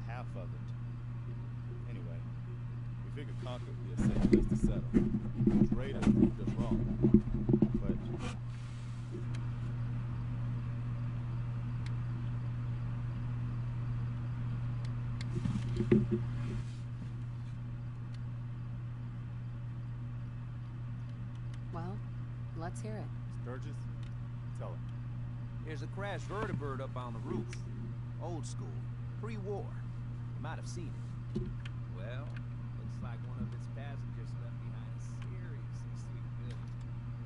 half of it. Anyway, we figured Concord would be a safe place to settle. Those raiders proved us wrong. But well, let's hear it. Sturgis, tell her. There's a crashed vertibird up on the roof. Old school, pre-war. You might have seen it. Well, looks like one of its passengers left behind a seriously sweet bill.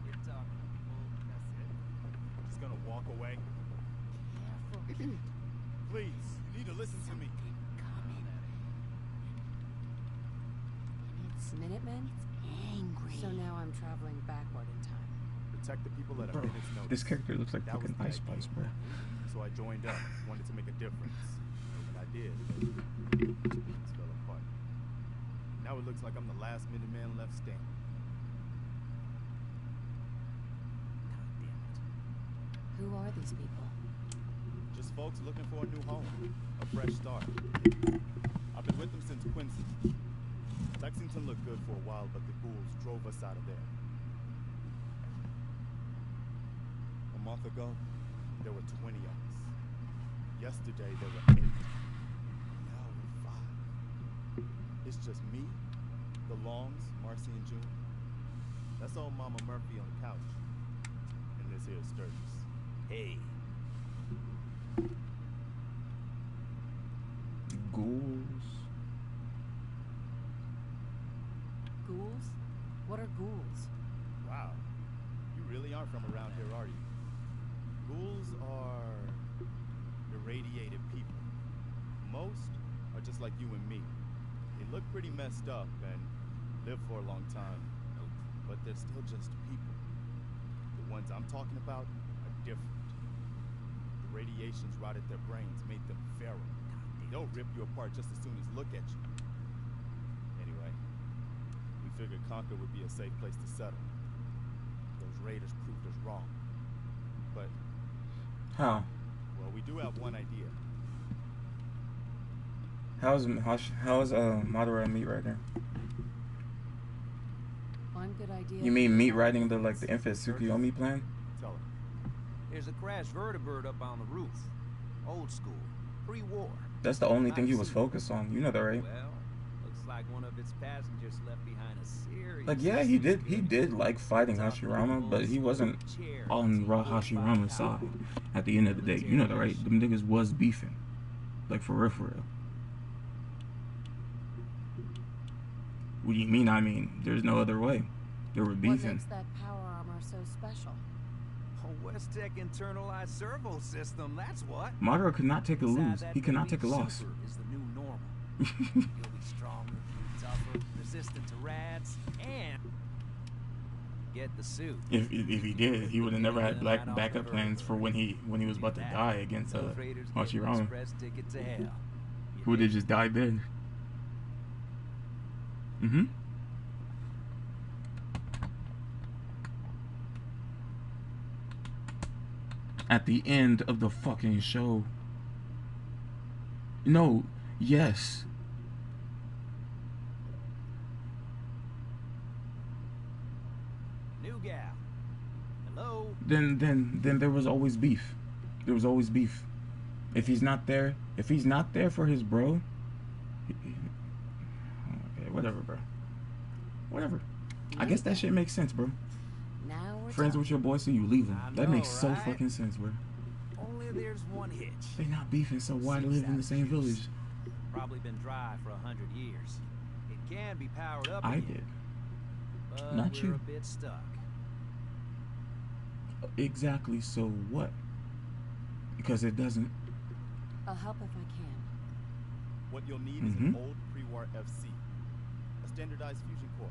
You're talking a full, that's it. Just gonna walk away? Careful. Please, you need to listen to me. Coming. And it's Minutemen? It's angry. So now I'm traveling backward in time. Protect the people that are Bro, in its notice. this character looks like That was fucking the Ice idea. Spice, bro. So I joined up, wanted to make a difference. And I did, but things fell apart. Now it looks like I'm the last Minuteman left standing. God damn it. Who are these people? Just folks looking for a new home, a fresh start. I've been with them since Quincy. Lexington looked good for a while, but the ghouls drove us out of there. A month ago, there were 20 of us. Yesterday, there were 8. Now we're 5. It's just me, the Longs, Marcy and June. That's old Mama Murphy on the couch. And this here is Sturgis. Hey. Ghouls. Ghouls? What are ghouls? Wow. You really aren't from around here, are you? Ghouls are irradiated people. Most are just like you and me. They look pretty messed up and live for a long time, but they're still just people. The ones I'm talking about are different. The radiations rotted their brains, made them feral. They'll rip you apart just as soon as look at you. Anyway, we figured Concord would be a safe place to settle. Those raiders proved us wrong. But How? well, we do have one idea. How's Madara and meat riding? One good idea. You mean meat riding the infant Tsukuyomi plan? Tell her. There's a crashed vertibird up on the roof. Old school, pre-war. That's the only thing he was focused on. You know that, right? Well, looks like one of its passengers left behind a serious... Like, yeah, he did like fighting Hashirama, but he wasn't on Hashirama's side at the end of the day. You know that, right? Them niggas was beefing. Like, for real, for real. What do you mean? I mean, there's no other way. They were What beefing. makes that power armor so special? A West-Tech internalized servo system, that's what. Madara could not take a lose. Besides that, He could not take a Elite loss. Super is the new normal. You'll be stronger, tougher, resistant to rads, and get the suit. If he did, he would have never had backup plans for when he was about to die against Those raiders get an Hashirama. express ticket to hell. Who would have just died then? Mm-hmm. At the end of the fucking show. No, yes. New gal. Hello? Then there was always beef. There was always beef. If he's not there for his bro, okay, whatever, bro. Whatever. I guess that shit makes sense, bro. Now we're Friends talking. with your boy, so you leave him. I That know, makes so right? fucking sense, bro. Only there's one hitch. They not beefing, so why live in the same village? Probably been dry for 100 years. It can be powered up I again, did. but Not we're you. a bit stuck. Exactly, so what? Because it doesn't. I'll help if I can. What you'll need is an old pre-war FC, a standardized fusion core,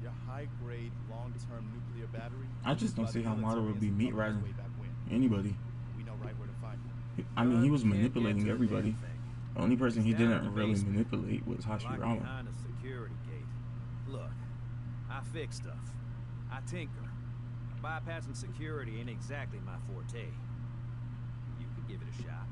your high-grade, long-term nuclear battery. I just don't see how Madara would be meat riding way back when. anybody. We know right where to find it. I mean, he was Can't get manipulating to the everybody. damn thing. The only person he It's down in didn't the really basement. manipulate was Locked Hashirama. behind a security gate. Look, I fix stuff. I tinker. Bypassing security ain't exactly my forte. You could give it a shot.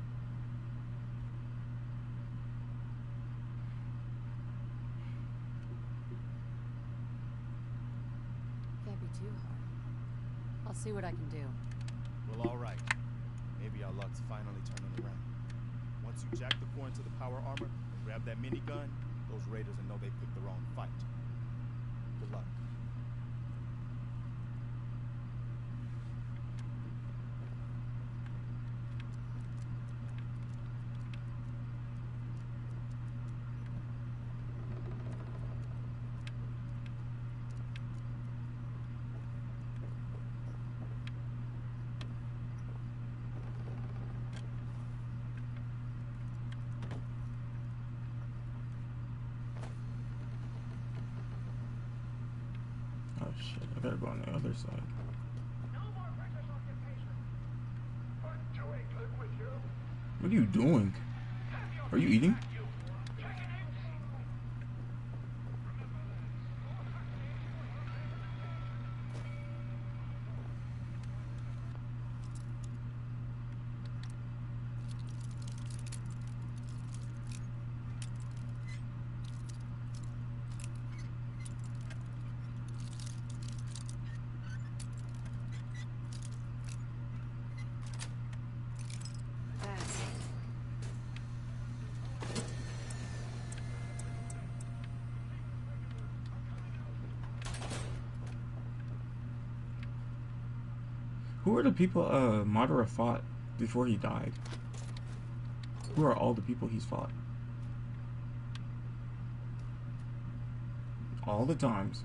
too hard. I'll see what I can do. Well, all right. Maybe our luck's finally turning around. Once you jack the core into the power armor and grab that minigun, those raiders will know they picked the wrong fight. Good luck. Oh shit, I gotta go on the other side. What are you doing? Are you eating? Who are the people Madara fought before he died? Who are all the people he's fought? All the times.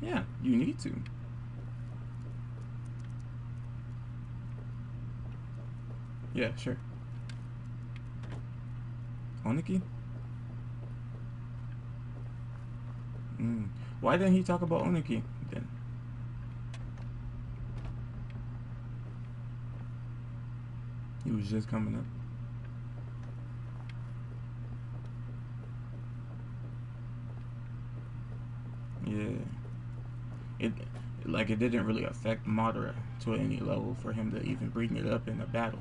Yeah, you need to. Yeah, sure. Oniki? Why didn't he talk about Oniki then? He was just coming up. Yeah. It didn't really affect Madara to any level for him to even bring it up in a battle.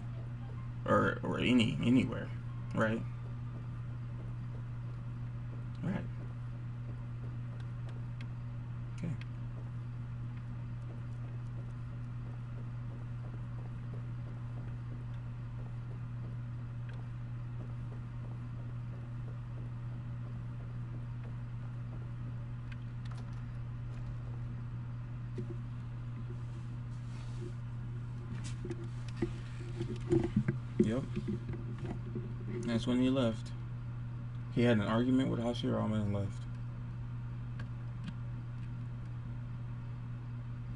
Or anywhere. Right? Right. Okay. Yep. That's when he left. He had an argument with Hashirama and left.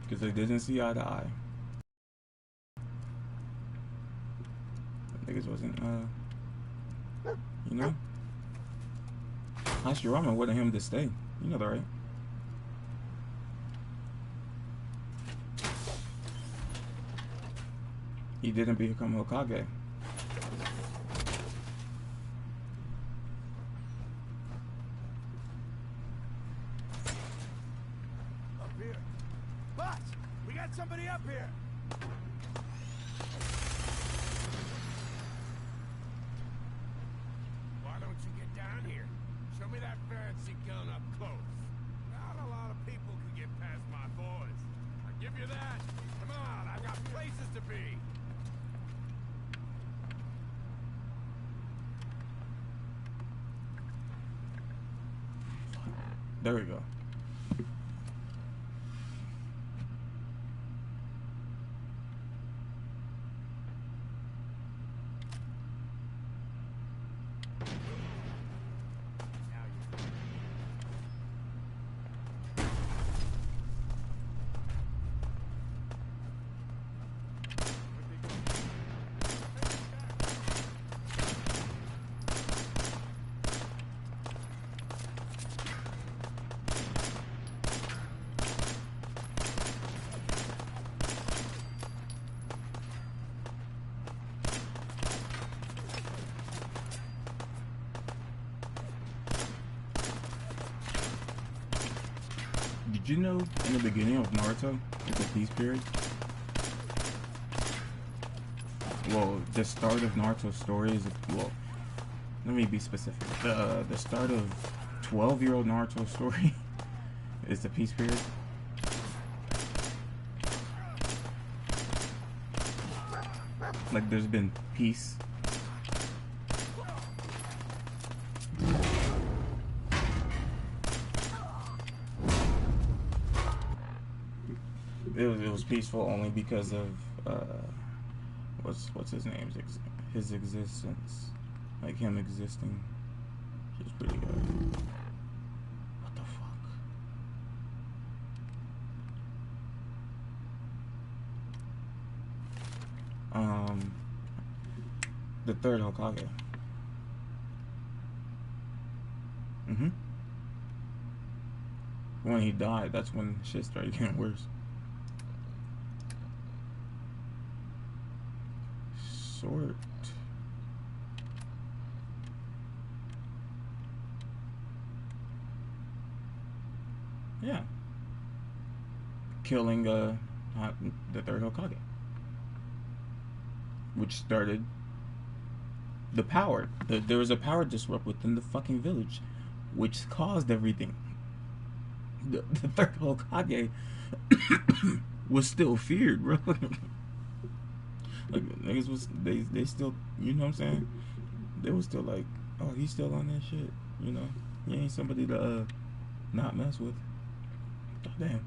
Because they didn't see eye to eye. Niggas wasn't, you know? Hashirama wanted him to stay. You know that, right? He didn't become Hokage. Up here. Boss, we got somebody up here. Why don't you get down here? Show me that fancy gun up close. Not a lot of people can get past my boys. I give you that. Come on, I've got places to be. There we go. Did you know in the beginning of Naruto, it's a peace period? Well, the start of Naruto's story is, well, let me be specific. The start of 12-year-old Naruto story is the peace period. Like there's been peace. It was peaceful only because of what's his name? His existence, like him existing. Which is pretty good. What the fuck? The third Hokage. When he died, that's when shit started getting worse. Sort. Yeah. Killing the third Hokage. Which started the power. There was a power disrupt within the fucking village, which caused everything. The third Hokage was still feared, bro. Like niggas was they still, you know what I'm saying? They was still like, oh, he's still on that shit, you know? He ain't somebody to not mess with. God damn.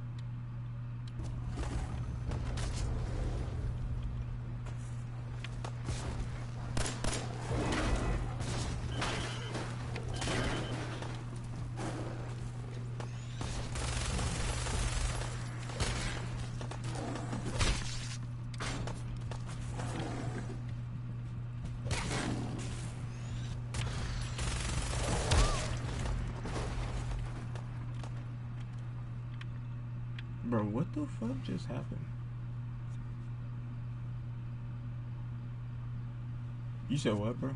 Bro, what the fuck just happened? You said what, bro?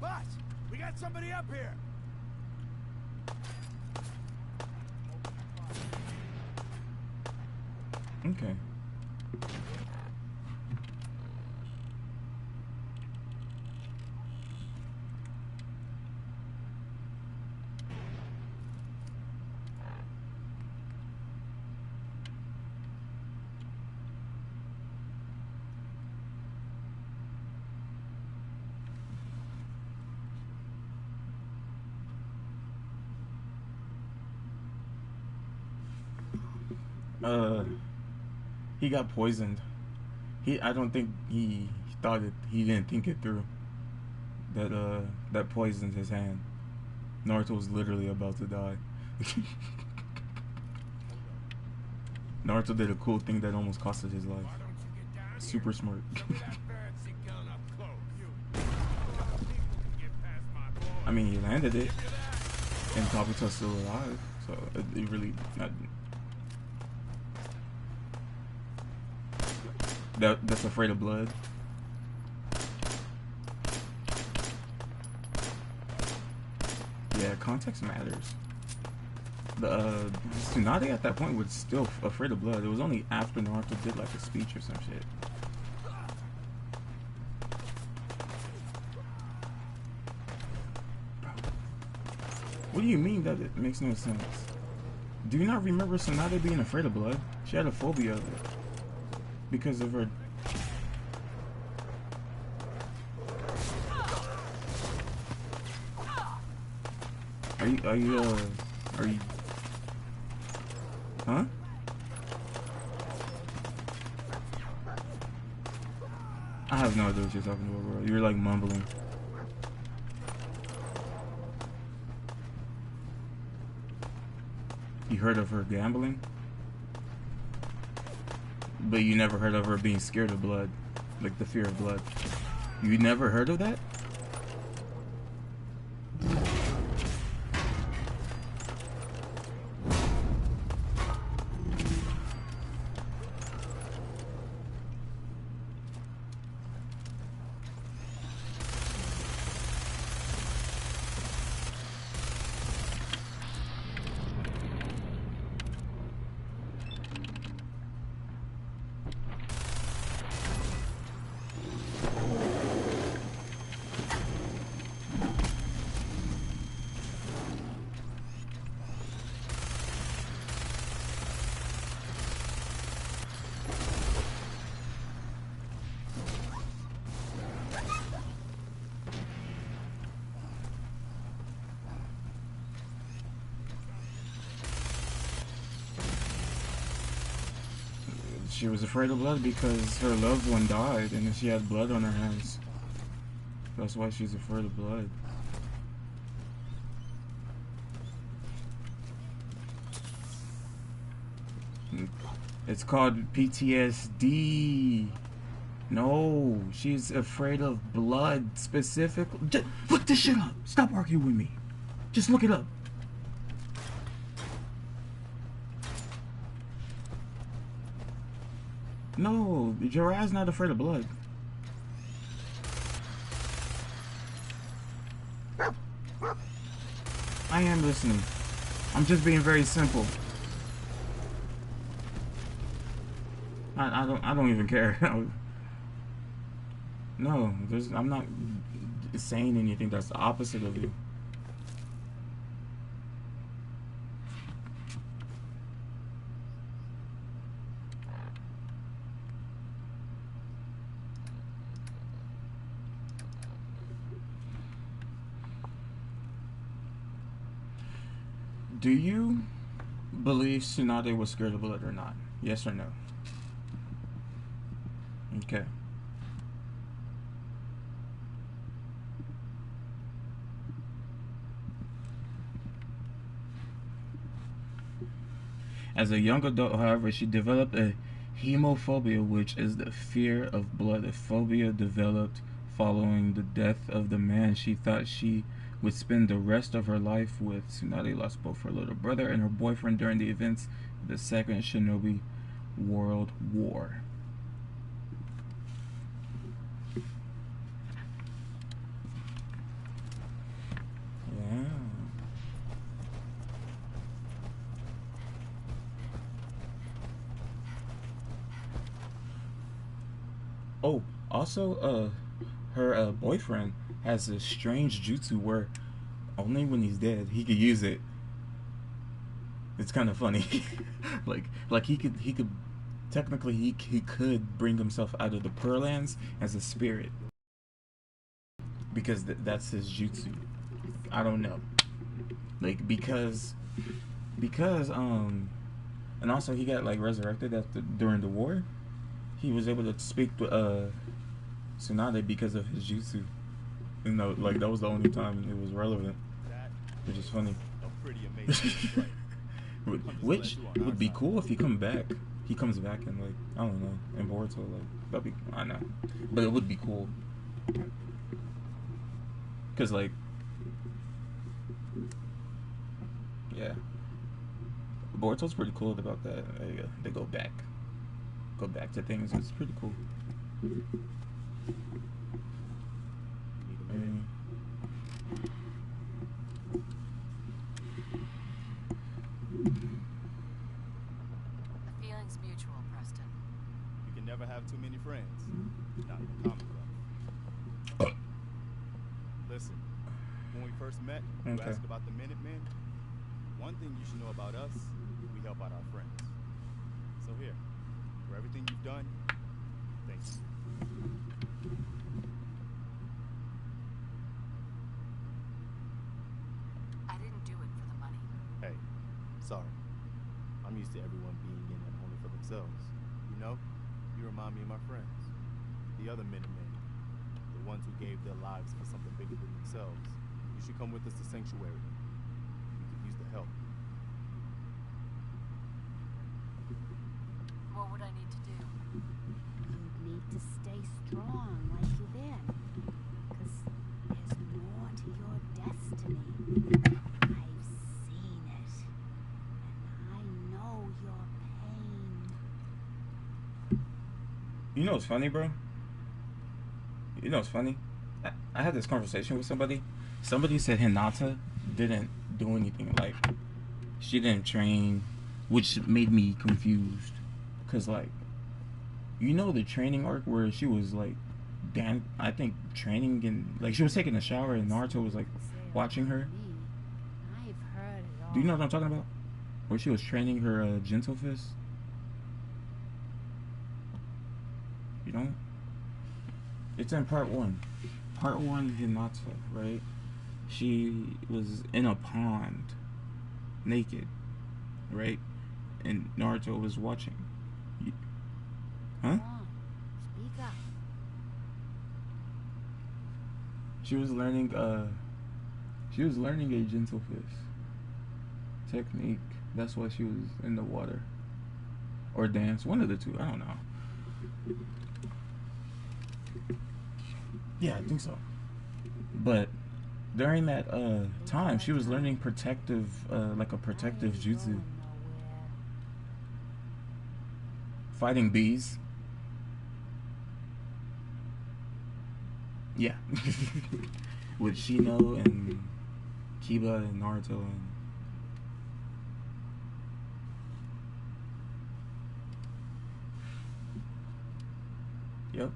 Boss, we got somebody up here. Okay. He got poisoned. I don't think he thought it. He didn't think it through. That poisoned his hand. Naruto was literally about to die. Naruto did a cool thing that almost costed his life. Super smart. I mean, he landed it, and Kabuto's still alive, so it really not. That's afraid of blood. Yeah, context matters. The Tsunade at that point was still afraid of blood. It was only after Naruto did like a speech or some shit. Bro. What do you mean that it makes no sense? Do you not remember Tsunade being afraid of blood? She had a phobia of it. Because of her. Are you, huh? I have no idea what you're talking about, bro. You're like mumbling. You heard of her gambling? But you never heard of her being scared of blood. Like the fear of blood. You never heard of that? She was afraid of blood because her loved one died and she had blood on her hands. That's why she's afraid of blood. It's called PTSD. No, she's afraid of blood specifically. Just look this shit up. Stop arguing with me. Just look it up. No, Jiraiya's not afraid of blood. I am listening. I'm just being very simple. I don't even care. No, I'm not saying anything that's the opposite of you. Do you believe Tsunade was scared of blood or not? Yes or no? Okay. As a young adult, however, she developed a hemophobia, which is the fear of blood. A phobia developed following the death of the man she thought she would spend the rest of her life with. Tsunade lost both her little brother and her boyfriend during the events of the Second Shinobi World War. Yeah. Oh, also, her boyfriend has a strange jutsu where only when he's dead he could use it. It's kind of funny. like he could technically he could bring himself out of the Pearl Lands as a spirit because that's his jutsu. I don't know. Like because and also he got like resurrected during the war. He was able to speak to Tsunade because of his jutsu. You know, like that was the only time it was relevant, which is funny. Pretty amazing. Which would be cool if he comes back. He comes back and like I don't know in Boruto, like that'd be I know, but it would be cool because like yeah, Boruto's pretty cool about that. They go back to things. It's pretty cool. The feeling's mutual, Preston. You can never have too many friends. Not in the comic book. Listen, when we first met, you asked about the Minutemen. One thing you should know about us, we help out our friends. So here, for everything you've done, thank you. I didn't do it for the money. Hey, sorry. I'm used to everyone being in it only for themselves. You know, you remind me of my friends. The other Minutemen. The ones who gave their lives for something bigger than themselves. You should come with us to Sanctuary. We could use the help. What would I need to do? You need to stay strong like you've been. Because there's more to your destiny. I've seen it. And I know your pain. You know what's funny, bro? You know what's funny? I had this conversation with somebody. Somebody said Hinata didn't do anything. Like, she didn't train, which made me confused. Because, like, you know the training arc where she was, like, I think training and, like, she was taking a shower and Naruto was, like, watching her. I've heard it all. Do you know what I'm talking about? Where she was training her gentle fist? You know? It's in part 1. Part 1, Hinata, right? She was in a pond, naked, right? And Naruto was watching. Huh? Come on, speak up. She was learning a gentle fist technique. That's why she was in the water. Or dance, one of the two, I don't know. Yeah, I think so. But during that time, she was learning protective, like a protective I ain't jutsu, going nowhere. fighting bees. Yeah, with Shino and Kiba and Naruto and. Yep,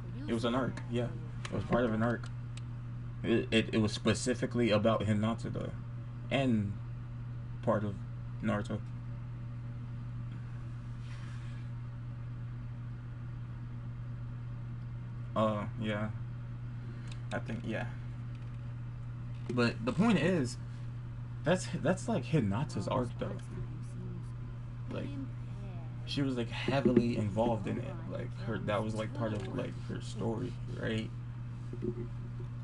Could you it was an say arc. that Yeah, a it little was part of an slower? arc. It was specifically about Hinata though, and part of Naruto. Yeah, I think yeah. But the point is, that's like Hinata's Your arc though. response time seems Like impaired. she was like heavily involved in it. You're on Like the her that was like part of too. like her story, right?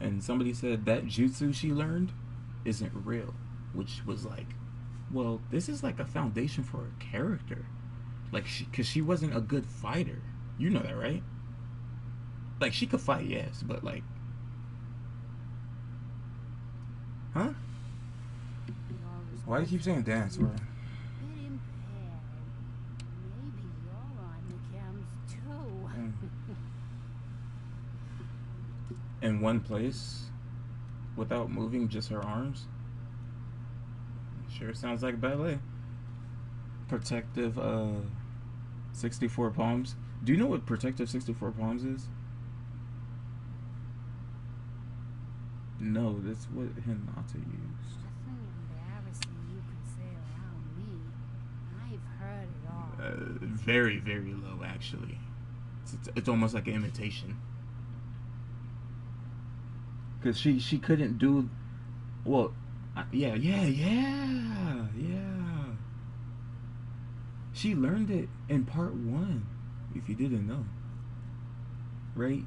And somebody said that jutsu she learned isn't real, which was like, well, this is like a foundation for a character. Like cause she wasn't a good fighter. You know that, right? Like she could fight, yes, but like, huh? Your Why do you keep saying response dance, time bro? seems a bit impaired. Maybe you're on the chems too. Mm. In one place, without moving just her arms. Sure sounds like ballet. Protective 64 palms. Do you know what protective 64 palms is? No, that's what Hinata used. Nothing embarrassing you can say around me. I've heard it all. Very, very low, actually. It's almost like an imitation. Because she couldn't do. Well, yeah. She learned it in part 1, if you didn't know. Right?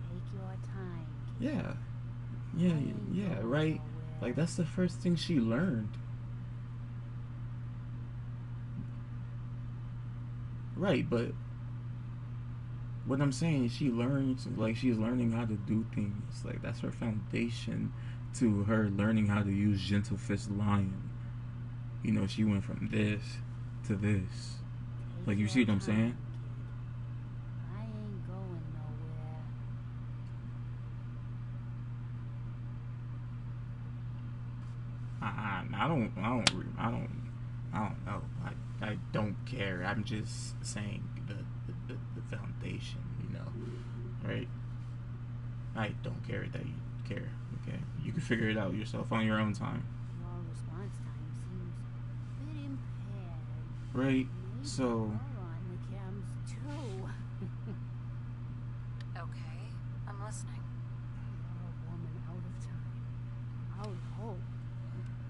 Take your time. Yeah. Yeah, right? Like, that's the first thing she learned. Right, but what I'm saying is she's learning how to do things. Like, that's her foundation to her learning how to use Gentle Fist Lion. You know, she went from this to this. Like, you see what I'm saying? I ain't going nowhere. I don't know. I don't care. I'm just saying the foundation, you know, right? I don't care that you care. Okay, you can figure it out yourself on your own time, Your response time seems a bit impaired. right? Maybe So you're on the chems too. Okay, I'm listening. You're a woman out of time, out of hope.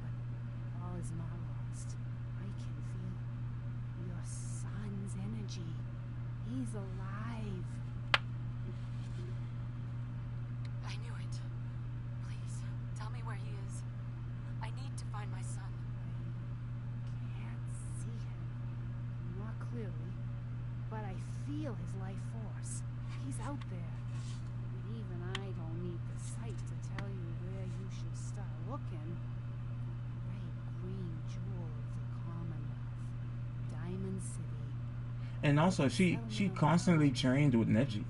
But all is not lost. I can feel your son's energy. He's alive. I knew it. Please, tell me where he is. I need to find my son. I can't see him, not clearly, but I feel his life force. He's out there. And even I don't need the sight to tell you where you should start looking. Great green jewel of the Commonwealth, Diamond City. and also she constantly trained with Neji,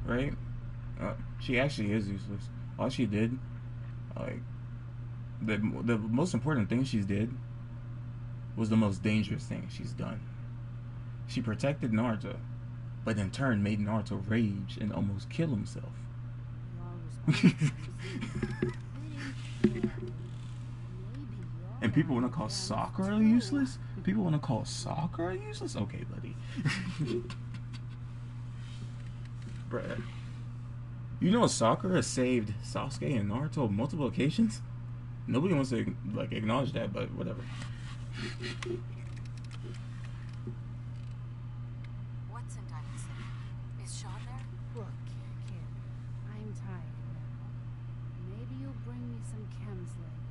right? She actually is useless. All she did, like the most important thing she did was the most dangerous thing she's done. She protected Naruto, but in turn made Naruto rage and almost kill himself. Your response time seems a bit impaired. Maybe you're And people on want to the call chems Sakura too. useless? People want to call Sakura useless? Okay, buddy. Bruh. You know Sakura saved Sasuke and Naruto on multiple occasions? Nobody wants to like acknowledge that, but whatever. Look, kid, I'm tired now. Maybe you'll bring me some chems later.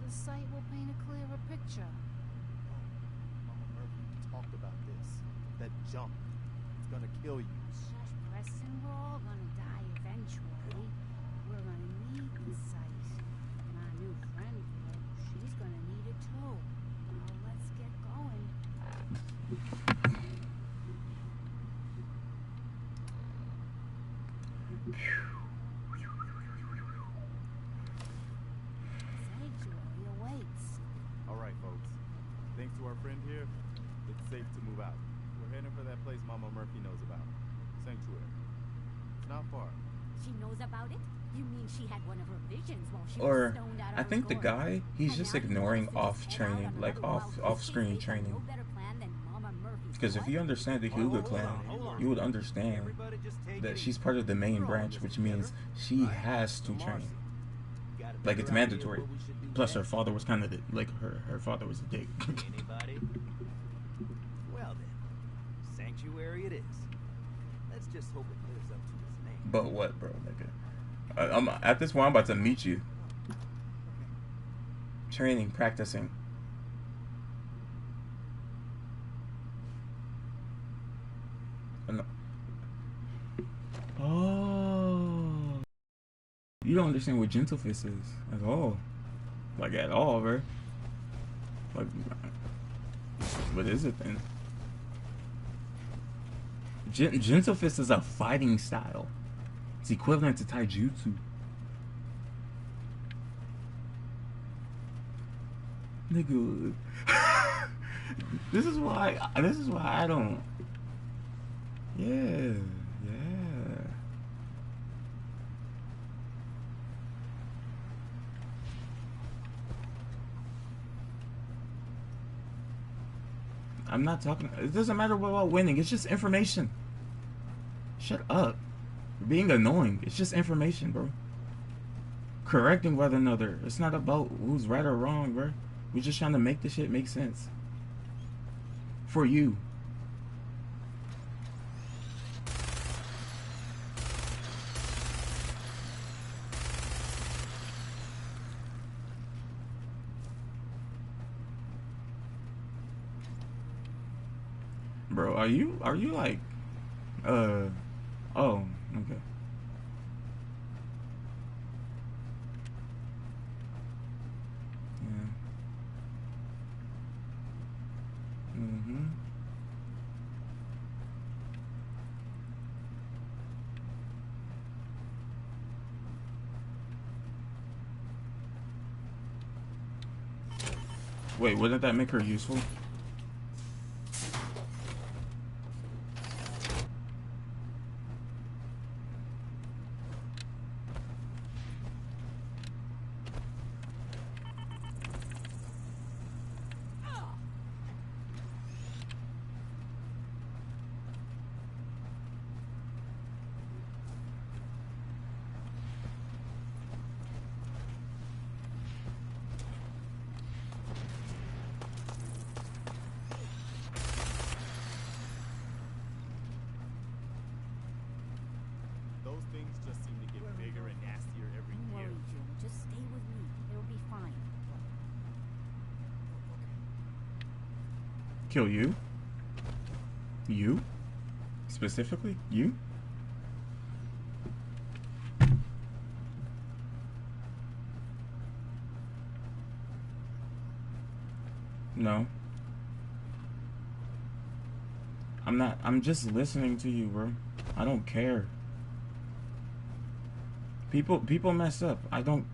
The sight will paint a clearer picture. Mama Murphy talked about this. That junk. It's gonna kill you. Shush, Preston, we're all gonna die eventually. We're gonna need the sight. And our new friend here, she's gonna need it too. Now let's get going. Sanctuary awaits. All right, folks. Thanks to our friend here, it's safe to move out. We're heading for that place Mama Murphy knows about. Sanctuary. It's not far. She knows about it? You mean she had one of her visions while she was Or stoned out of I her think the gourd? guy, he's And just now he ignoring wants to off just head out training, on like another wild off goose screen chase on training. no better plan than Mama Murphy's Because if blood? you understand the Hugo clan, you would understand Everybody just take it that easy. she's part of the main We're all in branch, this which together. means she has to Marcy, train. you got a Like, it's better idea mandatory. what we should do Plus, her next? father was kind of like her father was a dick. Anybody? Well then, sanctuary it is. Let's just hope it lives up to its name. But what, bro? Nigga? I'm at this point. I'm about to meet you. Training, practicing. Oh, you don't understand what Gentle Fist is at all. Like at all, bro. Like, what is it then? Gentle Fist is a fighting style. It's equivalent to taijutsu. Nigga, this is why I don't. Yeah. I'm not talking. It doesn't matter about winning. It's just information. Shut up. You're being annoying. It's just information, bro. Correcting one another. It's not about who's right or wrong, bro. We're just trying to make the shit make sense. For you. Bro, are you like oh, okay. Yeah. Wait, wouldn't that make her useful? Those things just seem to get bigger and nastier every Don't year. worry, Jim. Just stay with me. It'll be fine. Kill you? You? Specifically? You? No. I'm just listening to you, bro. I don't care. People mess up. I don't.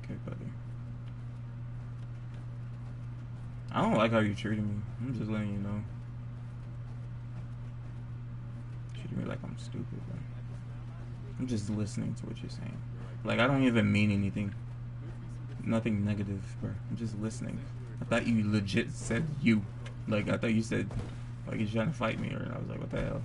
Okay, buddy. I don't like how you treated me. I'm just letting you know. Treating me like I'm stupid, bro. I'm just listening to what you're saying. Like, I don't even mean anything. Nothing negative, bro. I'm just listening. I thought you legit said you. Like, I thought you said, like, you're trying to fight me, or I was like, what the hell?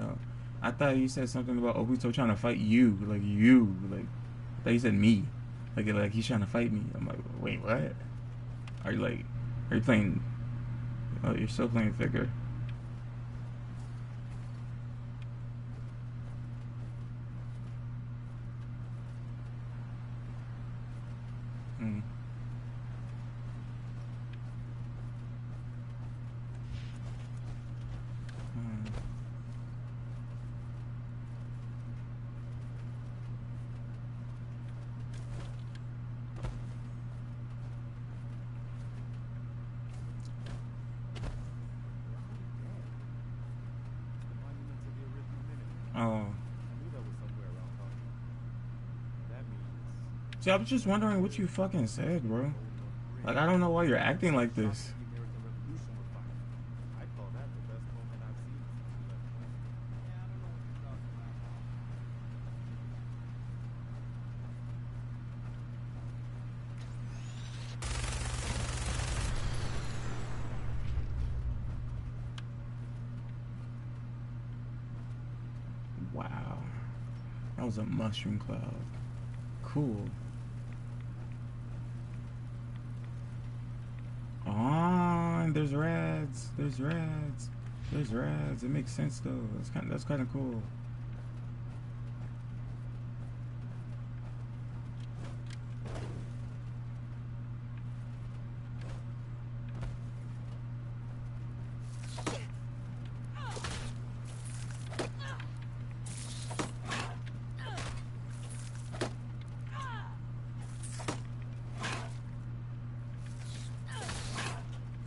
No. I thought you said something about Obito trying to fight you. Like, you. Like, I thought you said me. Like he's trying to fight me. I'm like, wait, what? Are you playing... Oh, you're still playing figure. Hmm. Oh. I knew that was somewhere around Harlem. That means See, I was just wondering what you fucking said, bro. Like, I don't know why you're acting like this. the American Revolution was fired. I call that the best moment I've seen since we left home. Yeah, I don't know what you're talking about, Mom. Wow. That was a mushroom cloud. Cool. Oh, and there's rads. There's rads. There's rads. It makes sense though. That's kind of cool.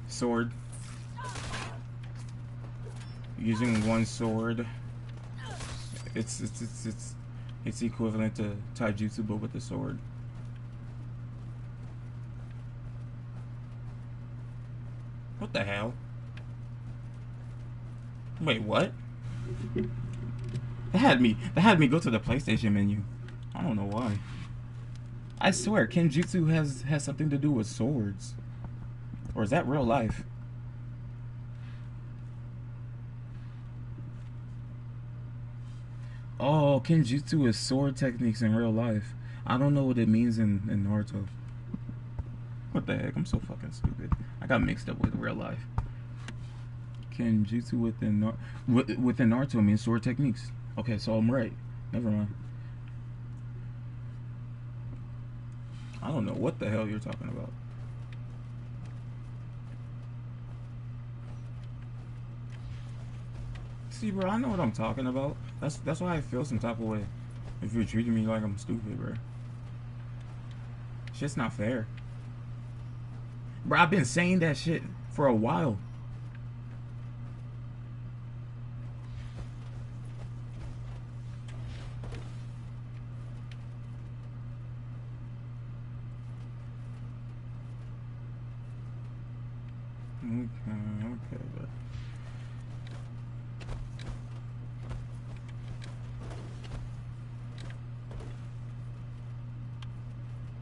Sword. Using one sword. It's equivalent to taijutsu, but with the sword. What the hell? Wait, what? That had me go to the PlayStation menu. I don't know why. I swear, Kenjutsu has something to do with swords. Or is that real life? Oh, Kenjutsu is sword techniques in real life. I don't know what it means in Naruto. What the heck? I'm so fucking stupid. I got mixed up with real life. Kenjutsu within Naruto means sword techniques. Okay, so I'm right. Never mind. I don't know what the hell you're talking about. See, bro, I know what I'm talking about. That's why I feel some type of way. If you're treating me like I'm stupid, bro. Shit's not fair. Bro, I've been saying that shit for a while. Okay, but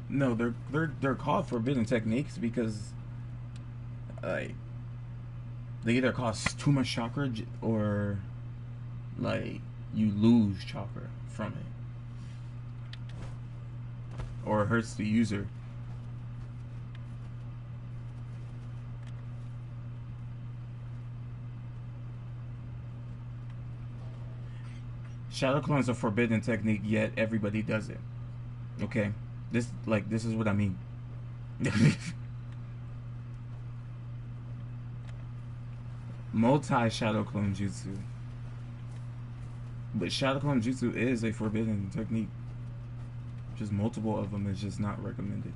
no, they're called forbidden techniques because like they either cause too much chakra or like you lose chakra from it, or it hurts the user. Shadow clone is a forbidden technique, yet everybody does it. Okay, this is what I mean. Multi shadow clone jutsu, but shadow clone jutsu is a forbidden technique. Just multiple of them is just not recommended.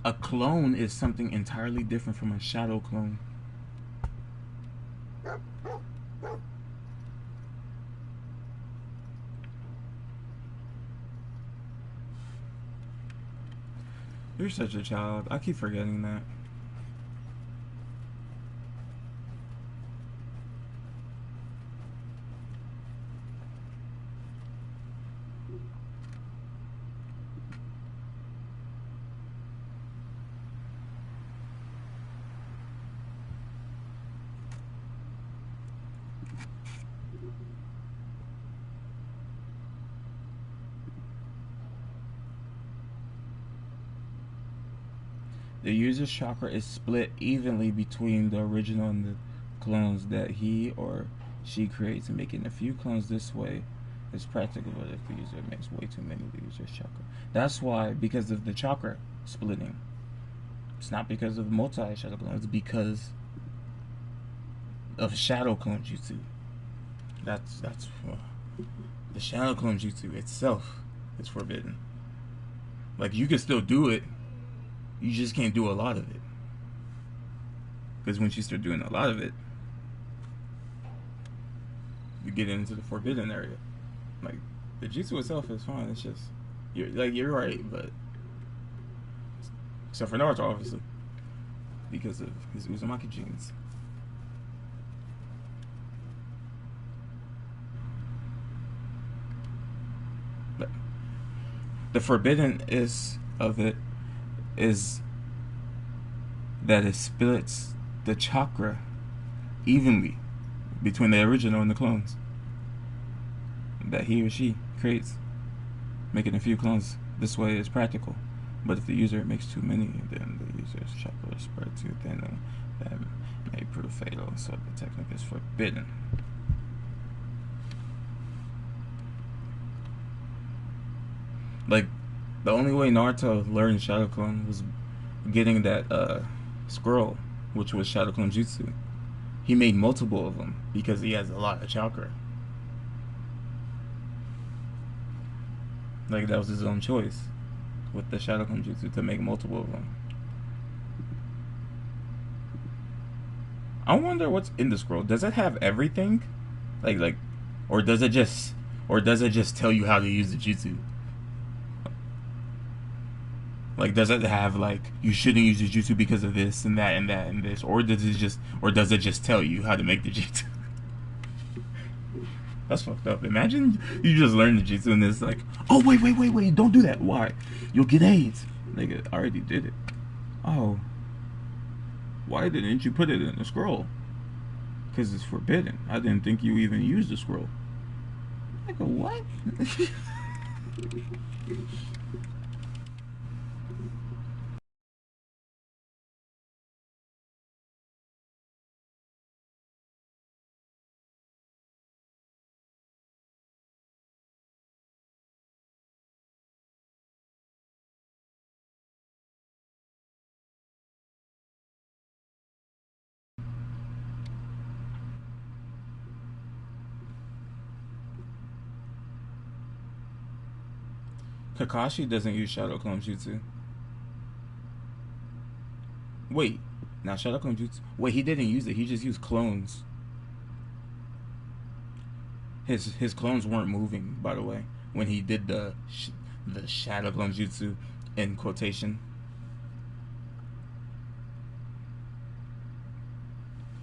A clone is something entirely different from a shadow clone. You're such a child. I keep forgetting that. The user's chakra is split evenly between the original and the clones that he or she creates, making a few clones this way is practical, but if the user makes way too many, the user's chakra. That's why, because of the chakra splitting. It's not because of multi-shadow clones, it's because of shadow clone jutsu. That's the shadow clone jutsu itself is forbidden. Like, you can still do it, you just can't do a lot of it. Because once you start doing a lot of it, you get into the forbidden area. Like, the jutsu itself is fine. It's just you're right, but except for Naruto, obviously, because of his Uzumaki genes. But the forbidden of it is that it splits the chakra evenly between the original and the clones that he or she creates, making a few clones this way is practical. But if the user makes too many, then the user's chakra is spread too thin, and that may prove fatal. So the technique is forbidden. Like, the only way Naruto learned Shadow Clone was getting that scroll, which was Shadow Clone Jutsu. He made multiple of them because he has a lot of chakra. Like, that was his own choice with the Shadow Clone Jutsu to make multiple of them. I wonder what's in the scroll. Does it have everything? Like, or does it just tell you how to use the jutsu? Like, does it have, like, you shouldn't use the jutsu because of this and that and that and this, or does it just tell you how to make the jutsu? That's fucked up. Imagine you just learn the jutsu and it's like, oh wait, don't do that. Why? You'll get AIDS. Nigga, I already did it. Oh, why didn't you put it in the scroll? Because it's forbidden. I didn't think you even used the scroll. Nigga, what? Kakashi doesn't use Shadow Clone Jutsu. Wait, now Shadow Clone Jutsu. Wait, he didn't use it. He just used clones. His clones weren't moving, by the way, when he did the Shadow Clone Jutsu in quotation.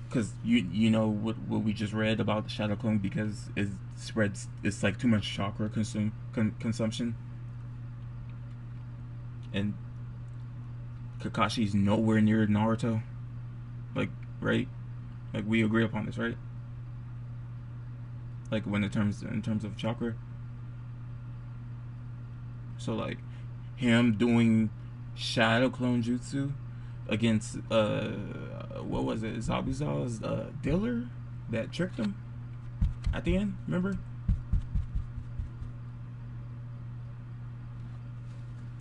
Because you know what we just read about the Shadow Clone, because it spreads. It's like too much chakra consumption. And Kakashi's nowhere near Naruto. Like, right? Like, we agree upon this, right? Like, when in terms of chakra. So, like, him doing Shadow Clone Jutsu against what was it? Zabuza's dealer that tricked him at the end, remember?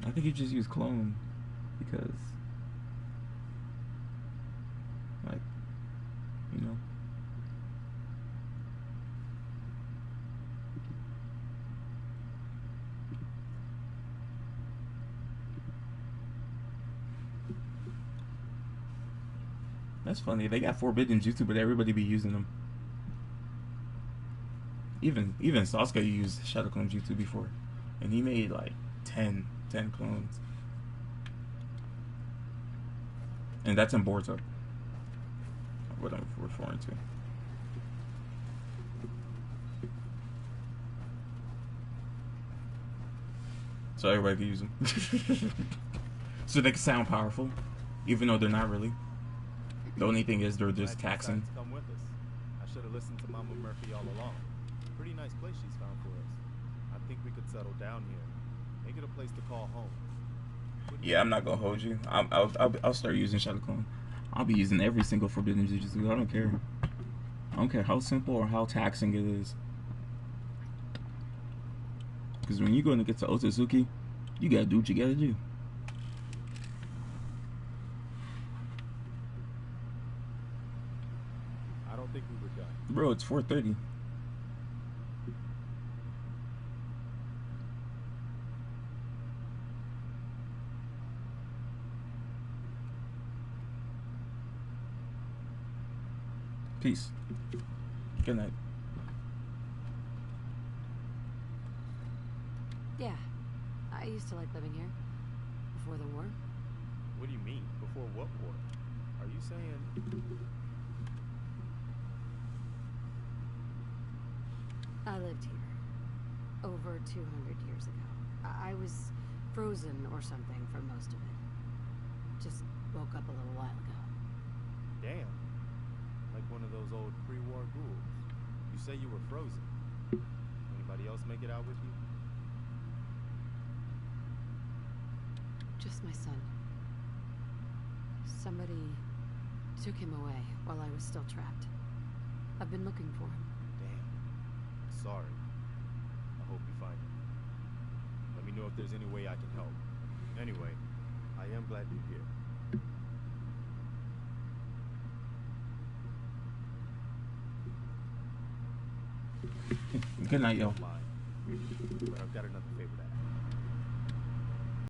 I think he just used clone because, like, you know. That's funny. They got forbidden jutsu, but everybody be using them. Even Sasuke used Shadow Clone Jutsu before, and he made like 10 clones. And that's in Boruto, what I'm referring to. So everybody can use them. So they can sound powerful, even though they're not really. The only thing is they're just taxing. Come with us. I should have listened to Mama Murphy all along. Pretty nice place she's found for us. I think we could settle down here. Make it a place to call home. Yeah, I'm not gonna hold you. I'll start using Shadow Clone. I'll be using every single forbidden jutsu. I don't care. I don't care how simple or how taxing it is. Because when you're going to get to Otsutsuki, you gotta do what you gotta do. I don't think we were done. Bro, it's 4:30. Peace. Good night. Yeah. I used to like living here. Before the war. What do you mean? Before what war? Are you saying... I lived here. Over 200 years ago. I was frozen or something for most of it. Just woke up a little while ago. Damn. Like one of those old pre-war ghouls. You say you were frozen. Anybody else make it out with you? Just my son. Somebody took him away while I was still trapped. I've been looking for him. Damn. Sorry. I hope you find him. Let me know if there's any way I can help. Anyway, I am glad you're here. Good night, yo. Don't mind, but I've got another favor to ask.